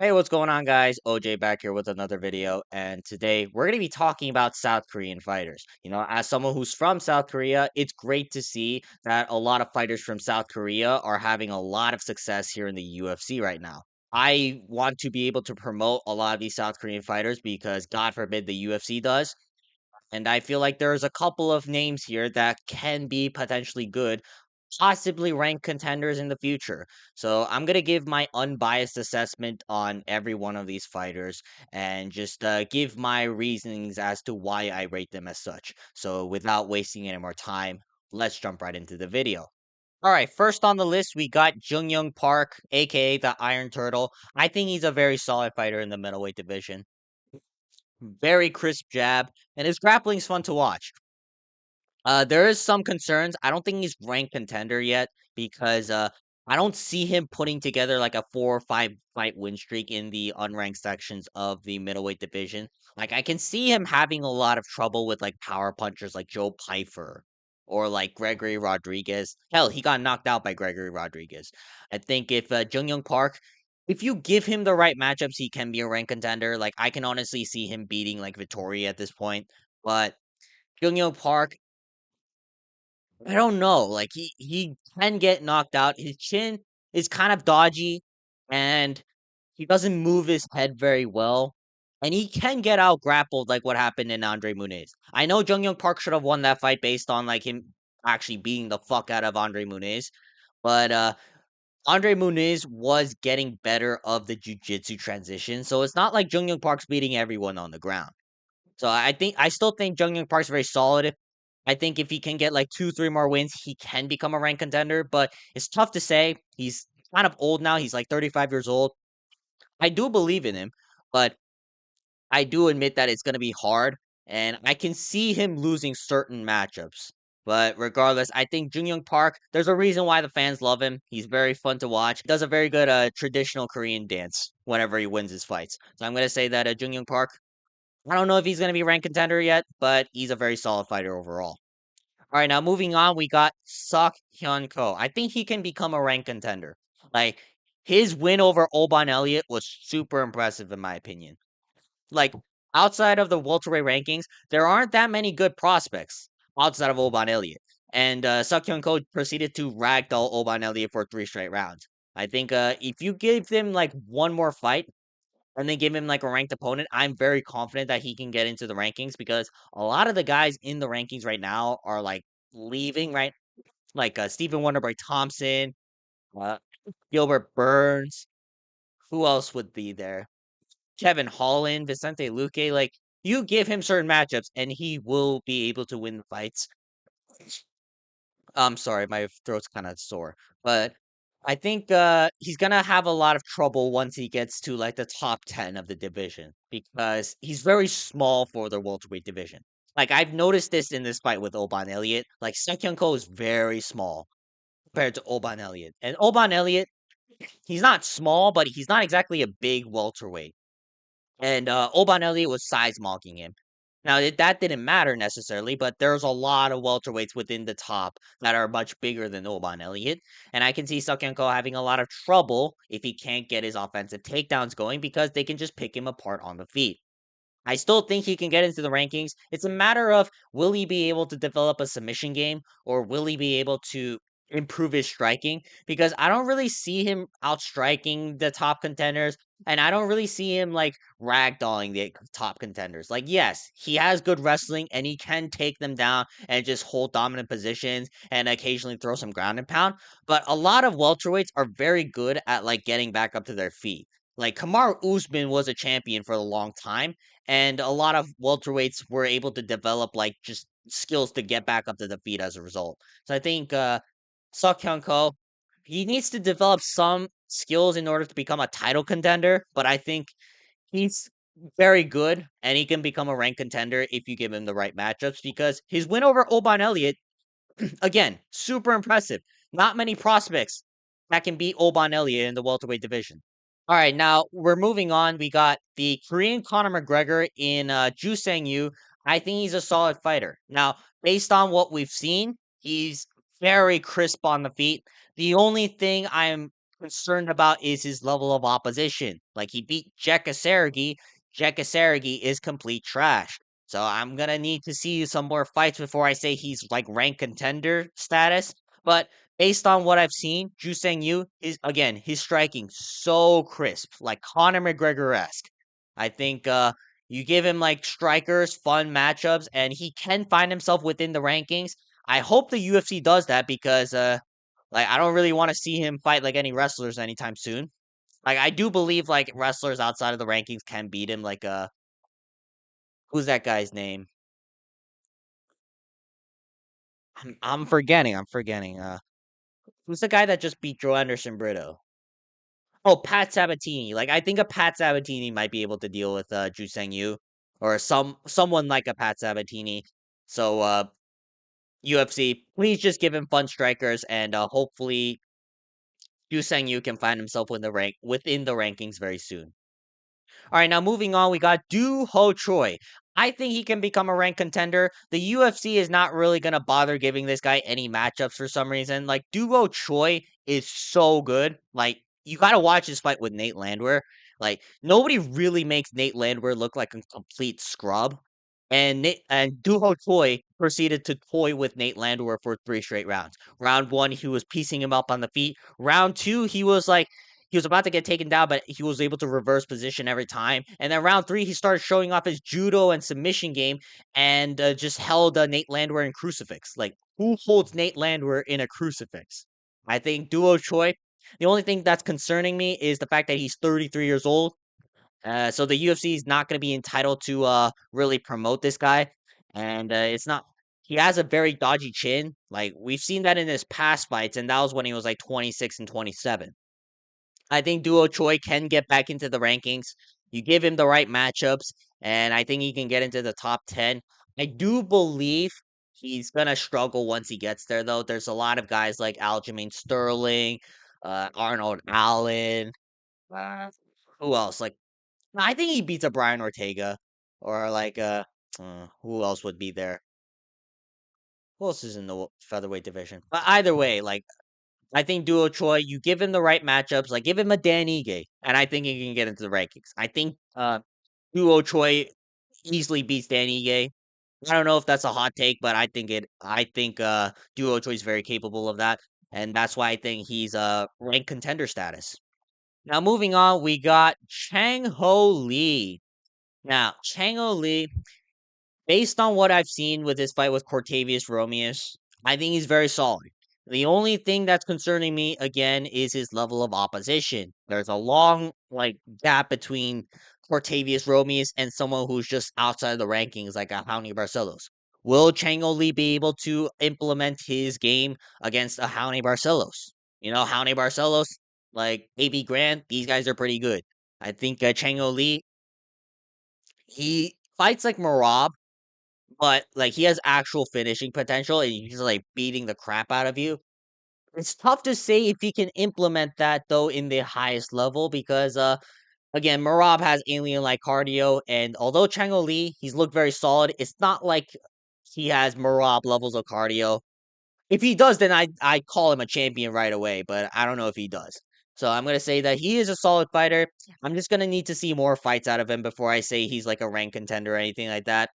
Hey, what's going on, guys? OJ back here with another video, and today we're going to be talking about South Korean fighters. As someone who's from South Korea, it's great to see that a lot of fighters from South Korea are having a lot of success here in the UFC right now. I want to be able to promote a lot of these South Korean fighters because, God forbid, the UFC does. And I feel like there's a couple of names here that can be potentially good, possibly ranked contenders in the future. So I'm gonna give my unbiased assessment on every one of these fighters and just give my reasonings as to why I rate them as such. So without wasting any more time, let's jump right into the video. All right, first on the list, we got Jung Young Park, aka the Iron Turtle. I think he's a very solid fighter in the middleweight division. Very crisp jab, and his grappling's fun to watch. There is some concerns. I don't think he's ranked contender yet because I don't see him putting together like a 4 or 5 fight win streak in the unranked sections of the middleweight division. Like I can see him having a lot of trouble with like power punchers like Joe Pyfer or like Gregory Rodriguez. Hell, he got knocked out by Gregory Rodriguez. I think if Jung Young Park, if you give him the right matchups, he can be a ranked contender. Like I can honestly see him beating like Vittori at this point, but Jung Young Park, I don't know, like, he can get knocked out. His chin is kind of dodgy, and he doesn't move his head very well, and he can get out grappled like what happened in Andre Muniz. I know Jung Young Park should have won that fight based on, like, him actually beating the fuck out of Andre Muniz, but, Andre Muniz was getting better of the jiu-jitsu transition, so it's not like Jung Young Park's beating everyone on the ground. So I still think Jung Young Park's very solid. I think if he can get like 2, 3 more wins, he can become a ranked contender, but it's tough to say. He's kind of old now. He's like 35 years old. I do believe in him, but I do admit that it's going to be hard, and I can see him losing certain matchups. But regardless, I think Jung Park, there's a reason why the fans love him. He's very fun to watch. He does a very good traditional Korean dance whenever he wins his fights. So I'm going to say that Jung Park, I don't know if he's going to be ranked contender yet, but he's a very solid fighter overall. All right, now moving on, we got Sok Hyun Ko. I think he can become a rank contender. Like his win over Oban Elliott was super impressive in my opinion. Like outside of the welterweight rankings, there aren't that many good prospects outside of Oban Elliott. And Sok Hyun Ko proceeded to ragdoll Oban Elliott for 3 straight rounds. I think if you give him like one more fight, and then give him like a ranked opponent, I'm very confident that he can get into the rankings because a lot of the guys in the rankings right now are like leaving, right? Like Stephen Wonderboy Thompson, uh, Gilbert Burns. Who else would be there? Kevin Holland, Vicente Luque. Like you give him certain matchups, and he will be able to win the fights. I'm sorry, my throat's kind of sore, but I think he's gonna have a lot of trouble once he gets to like the top 10 of the division because he's very small for the welterweight division. Like I've noticed this in this fight with Oban Elliott. Like Sekyung Ko is very small compared to Oban Elliott, and Oban Elliott, he's not small, but he's not exactly a big welterweight. And Oban Elliott was size mocking him. Now that didn't matter necessarily, but there's a lot of welterweights within the top that are much bigger than Oban Elliott, and I can see Sukyanko having a lot of trouble if he can't get his offensive takedowns going because they can just pick him apart on the feet. I still think he can get into the rankings. It's a matter of will he be able to develop a submission game or will he be able to improve his striking? Because I don't really see him outstriking the top contenders, and I don't really see him like ragdolling the top contenders. Like, yes, he has good wrestling and he can take them down and just hold dominant positions and occasionally throw some ground and pound. But a lot of welterweights are very good at like getting back up to their feet. Like Kamar Usman was a champion for a long time, and a lot of welterweights were able to develop like just skills to get back up to the feet as a result. So I think Sok Hyun Ko, he needs to develop some skills in order to become a title contender, but I think he's very good and he can become a ranked contender if you give him the right matchups because his win over Oban Elliott, again, super impressive. Not many prospects that can beat Oban Elliott in the welterweight division. All right, now we're moving on. We got the Korean Conor McGregor in Ju Sang Yu. I think he's a solid fighter. Now, based on what we've seen, he's very crisp on the feet. The only thing I'm concerned about is his level of opposition. Like he beat Jekka Sergi is complete trash. So I'm gonna need to see some more fights before I say he's like ranked contender status. But based on what I've seen, Ju Sang Yu is again his striking so crisp, like Conor McGregor esque. I think you give him like strikers, fun matchups, and he can find himself within the rankings. I hope the UFC does that because like I don't really want to see him fight like any wrestlers anytime soon. Like I do believe like wrestlers outside of the rankings can beat him. Like who's that guy's name? I'm forgetting. I'm forgetting. Who's the guy that just beat Joe Anderson Brito? Oh, Pat Sabatini. Like I think a Pat Sabatini might be able to deal with Ju Sang Yu or someone like a Pat Sabatini. So UFC, please just give him fun strikers and hopefully Ju Sang Yu can find himself within the rankings very soon. All right, now moving on, we got Du Ho Choi. I think he can become a ranked contender. The UFC is not really going to bother giving this guy any matchups for some reason. Like, Du Ho Choi is so good. Like, you got to watch his fight with Nate Landwehr. Like, nobody really makes Nate Landwehr look like a complete scrub. And Du Ho Choi proceeded to toy with Nate Landwehr for 3 straight rounds. Round one, he was piecing him up on the feet. Round two, he was about to get taken down, but he was able to reverse position every time. And then round three, he started showing off his judo and submission game and just held Nate Landwehr in crucifix. Like, who holds Nate Landwehr in a crucifix? I think Duo Choi. The only thing that's concerning me is the fact that he's 33 years old. So the UFC is not going to be entitled to really promote this guy. And it's not. He has a very dodgy chin. Like, we've seen that in his past fights, and that was when he was like 26 and 27. I think Duo Choi can get back into the rankings. You give him the right matchups, and I think he can get into the top 10. I do believe he's going to struggle once he gets there, though. There's a lot of guys like Aljamain Sterling, Arnold Allen. Uh, who else? Like, I think he beats a Brian Ortega, or like, who else would be there? Who else is in the featherweight division? But either way, like, I think Duo Choi, you give him the right matchups, like give him a Dan Ige, and I think he can get into the rankings. I think Duo Choi easily beats Dan Ige. I don't know if that's a hot take, but I think Duo Choi is very capable of that, and that's why I think he's ranked contender status. Now moving on, we got Chang Ho Lee. Now Chang Ho Lee, based on what I've seen with his fight with Cortavius Romeus, I think he's very solid. The only thing that's concerning me again is his level of opposition. There's a long like gap between Cortavius Romeus and someone who's just outside of the rankings, like a Houndy Barcelos. Will Chango Lee be able to implement his game against a Houndy Barcelos? You know, Houndy Barcelos, like AB Grant, these guys are pretty good. I think Chango Lee, he fights like Marab, but, like, he has actual finishing potential, and he's, like, beating the crap out of you. It's tough to say if he can implement that, though, in the highest level because, again, Marab has alien-like cardio, and although Chango Lee, he's looked very solid, it's not like he has Marab levels of cardio. If he does, then I call him a champion right away, but I don't know if he does. So I'm gonna say that he is a solid fighter. I'm just gonna need to see more fights out of him before I say he's, like, a ranked contender or anything like that.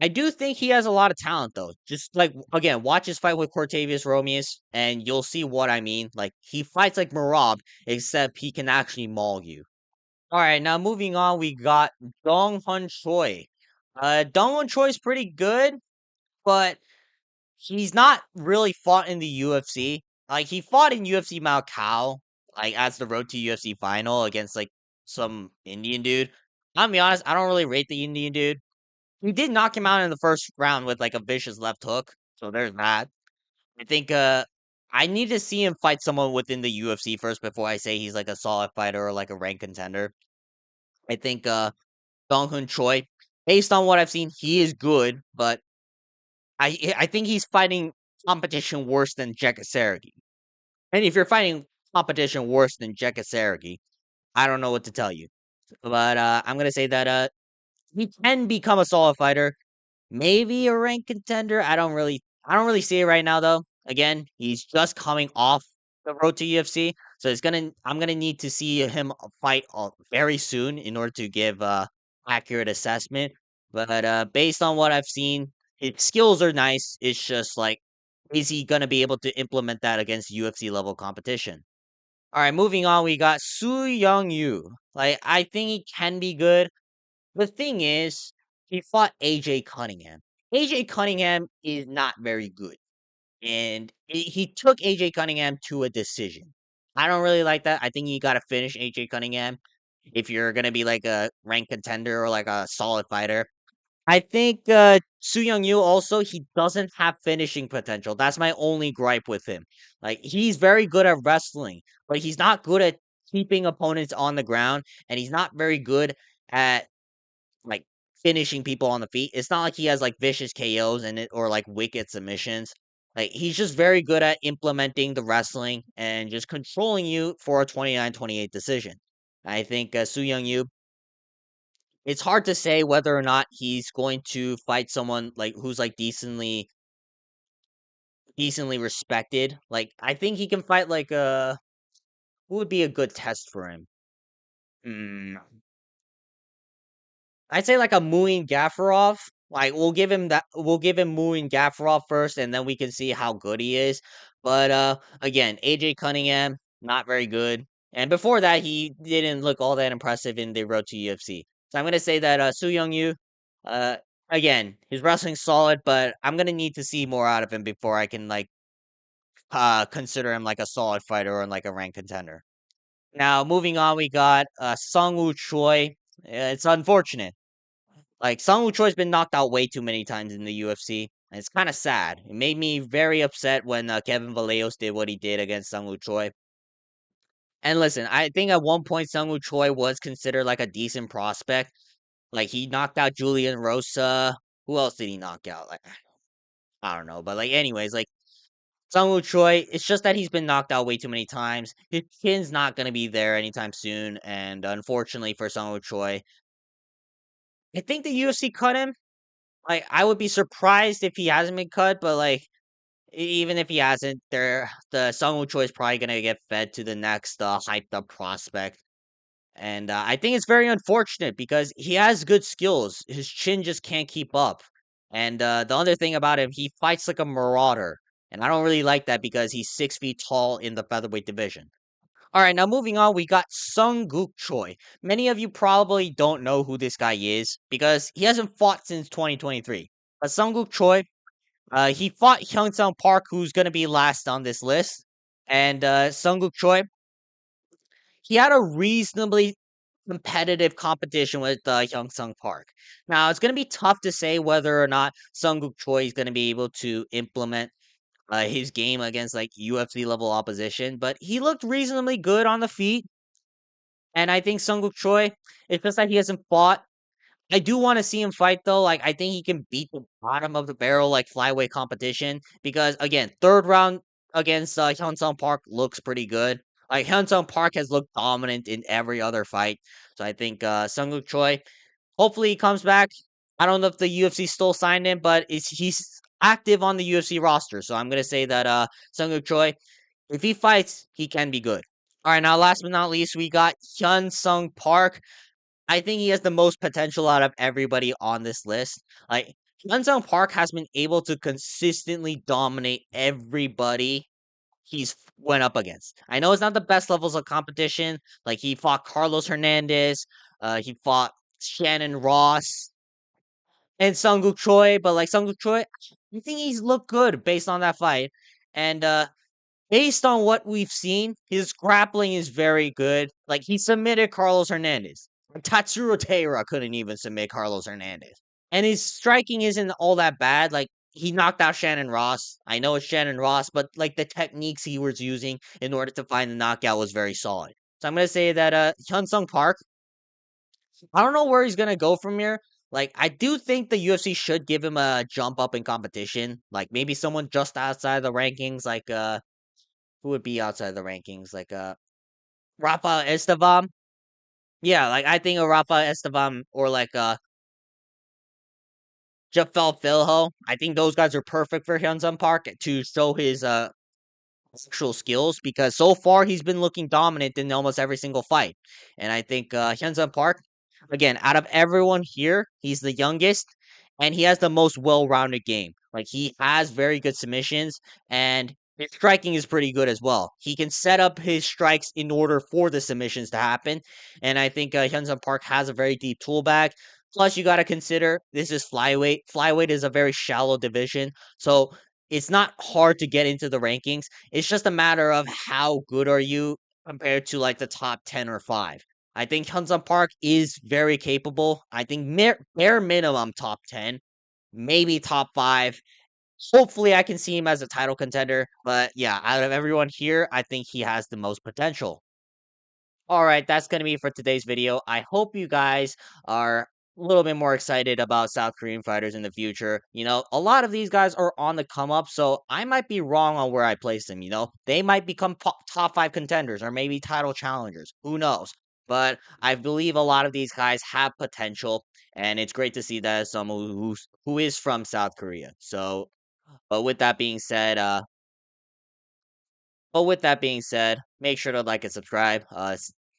I do think he has a lot of talent though. Just like again, watch his fight with Cortavius Romeus, and you'll see what I mean. Like he fights like Marab, except he can actually maul you. All right, now moving on, we got Dong Hun Choi. Dong Hun Choi is pretty good, but he's not really fought in the UFC. Like he fought in UFC Macau, like as the Road to UFC final against like some Indian dude. I'm gonna be honest, I don't really rate the Indian dude. He did knock him out in the first round with like a vicious left hook. So there's that. I think I need to see him fight someone within the UFC first before I say he's like a solid fighter or like a ranked contender. I think Dong Hun Choi, based on what I've seen, he is good, but I think he's fighting competition worse than Jeka Sergi. And if you're fighting competition worse than Jeka Sergi, I don't know what to tell you. But I'm gonna say that he can become a solid fighter. Maybe a ranked contender. I don't really see it right now though. Again, he's just coming off the road to UFC. So I'm gonna need to see him fight very soon in order to give accurate assessment. But based on what I've seen, his skills are nice. It's just like, is he gonna be able to implement that against UFC level competition? All right, moving on, we got Su Young Yu. Like, I think he can be good. The thing is, he fought AJ Cunningham. AJ Cunningham is not very good, and he took AJ Cunningham to a decision. I don't really like that. I think you got to finish AJ Cunningham if you're gonna be like a ranked contender or like a solid fighter. I think Su Young Yu also, he doesn't have finishing potential. That's my only gripe with him. Like, he's very good at wrestling, but he's not good at keeping opponents on the ground, and he's not very good at like finishing people on the feet. It's not like he has like vicious KOs in it or like wicked submissions. Like, he's just very good at implementing the wrestling and just controlling you for a 29-28 decision. I think Su Young Yu, it's hard to say whether or not he's going to fight someone like who's like decently respected. Like, I think he can fight like who would be a good test for him? Hmm. I'd say like a Muin Gafurov. Like, we'll give him Muin Gafurov first, and then we can see how good he is. But again, AJ Cunningham, not very good. And before that, he didn't look all that impressive in the road to UFC. So I'm gonna say that Su Young Yu, uh again, his wrestling's solid, but I'm gonna need to see more out of him before I can like consider him like a solid fighter or like a ranked contender. Now moving on, we got Sung Woo Choi. It's unfortunate. Like, Sung Woo Choi's been knocked out way too many times in the UFC, and it's kind of sad. It made me very upset when Kevin Vallejos did what he did against Sung Woo Choi. And listen, I think at one point Sung Woo Choi was considered like a decent prospect. Like, he knocked out Julian Rosa. Who else did he knock out? Like, I don't know, but like anyways, like Sung Woo Choi, it's just that he's been knocked out way too many times. His chin's not gonna be there anytime soon, and unfortunately for Sung Woo Choi, I think the UFC cut him. Like, I would be surprised if he hasn't been cut, but like even if he hasn't, the Sungwoo Choi is probably gonna get fed to the next hyped up prospect. And I think it's very unfortunate because he has good skills. His chin just can't keep up. And the other thing about him, he fights like a marauder. And I don't really like that because he's 6 feet tall in the featherweight division. All right, now moving on, we got Sung Gook Choi. Many of you probably don't know who this guy is because he hasn't fought since 2023. But Sung Gook Choi, he fought Hyun Park, who's going to be last on this list. And Sung Gook Choi, he had a reasonably competitive competition with Hyun Park. Now, it's going to be tough to say whether or not Sung Gook Choi is going to be able to implement his game against like UFC level opposition, but he looked reasonably good on the feet. And I think Sunguk Choi, it's just that he hasn't fought. I do want to see him fight though. Like, I think he can beat the bottom of the barrel like flyweight competition because again, third round against Hyun Park looks pretty good. Like, Hyun Park has looked dominant in every other fight. So I think Sunguk Choi, hopefully he comes back. I don't know if the UFC still signed him, but he's active on the UFC roster. So I'm gonna say that Sunguk Choi, if he fights, he can be good. All right, now last but not least, we got Hyun Sung Park. I think he has the most potential out of everybody on this list. Like, Hyun Sung Park has been able to consistently dominate everybody went up against. I know it's not the best levels of competition. Like, he fought Carlos Hernandez, he fought Shannon Ross and Sunguk Choi, but like Sunguk Choi, I think he's looked good based on that fight. And based on what we've seen, his grappling is very good. Like, he submitted Carlos Hernandez. Tatsuro Taira couldn't even submit Carlos Hernandez. And his striking isn't all that bad. Like, he knocked out Shannon Ross. I know it's Shannon Ross, but like the techniques he was using in order to find the knockout was very solid. So I'm gonna say that Hyun Sung Park, I don't know where he's gonna go from here. Like, I do think the UFC should give him a jump up in competition. Like, maybe someone just outside the rankings, like who would be outside the rankings? Like Rafa Estevam. Yeah, like I think a Rafa Estevam or like Jafel Filho. I think those guys are perfect for Hyunsun Park to show his actual skills because so far he's been looking dominant in almost every single fight. And I think Hyunsun Park, again, out of everyone here, he's the youngest and he has the most well-rounded game. Like he has very good submissions and his striking is pretty good as well. He can set up his strikes in order for the submissions to happen. And I think Hyunsun Park has a very deep tool bag. Plus, you got to consider this is flyweight. Flyweight is a very shallow division. So it's not hard to get into the rankings. It's just a matter of how good are you compared to like the top 10 or 5. I think Hyunsun Park is very capable. I think bare minimum top 10, maybe top 5. Hopefully, I can see him as a title contender. But yeah, out of everyone here, I think he has the most potential. All right, that's going to be for today's video. I hope you guys are a little bit more excited about South Korean fighters in the future. A lot of these guys are on the come up, so I might be wrong on where I place them. They might become top 5 contenders or maybe title challengers. Who knows? But I believe a lot of these guys have potential, and it's great to see that as someone who is from South Korea. But with that being said, make sure to like and subscribe.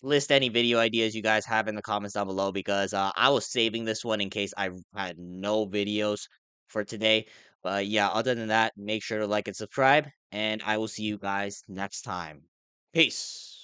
List any video ideas you guys have in the comments down below because I was saving this one in case I had no videos for today. But yeah, other than that, make sure to like and subscribe, and I will see you guys next time. Peace.